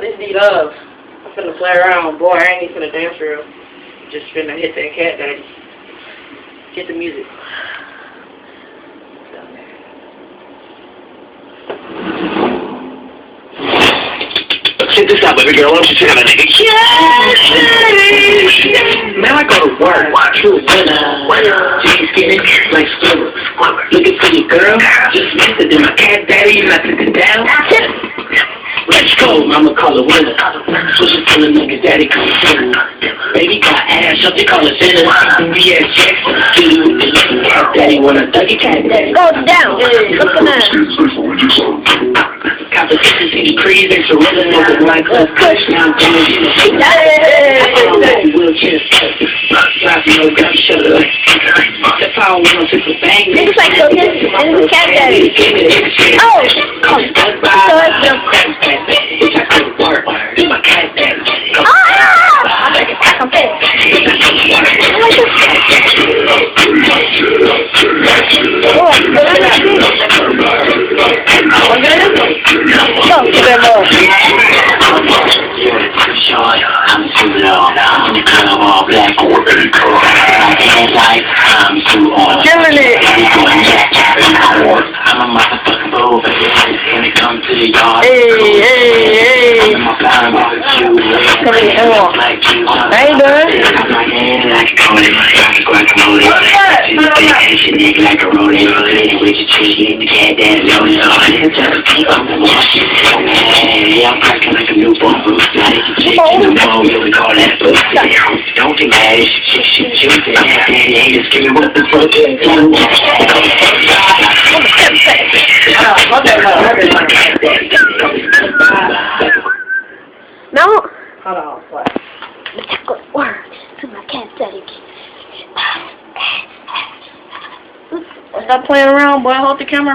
This D-Love. I'm finna play around. Boy, I ain't even finna dance real. Just finna hit that cat daddy. Get the music. Check this out, baby girl. Why don't you check out a nigga? Man, I go to work. True winner. Jeans skinny like slimmer. Looking for your girl. Just missed it. Then my cat daddy, and I took it down. Let's go, I'ma call her winner. Switching to the nigga daddy, come through. Baby got ass, something call it sinner. B.S. Jackson, dude. Daddy wanna duck your cat daddy. Go down. Look at that. Competition, see the crease, and surrender niggas like us. Push now, damn, you know. Wheelchair, drop no gun, shut up. The power one, six a bang. Niggas like so this is cat daddy. Oh! My cat daddy. I'm pissed. I'm too low. I'm the color of all black. I'm too on. Killing it. I'm a motherfucking bull, baby. When it comes to the yard, Hey. I'm a flying barbecue. Come here, come on. How you doing? Like a Cody, like a guacamole. Nigga like a rolling. With your chick, you the cat daddy. I'm cracking like a newborn boost. Like a chick in the bowl, we call that boost. Don't get mad, it's juicy. Daddy haters, give me what the fuck you do. No. Hold on, what? Let's go to work to my cat daddy. Stop playing around, boy. Hold the camera.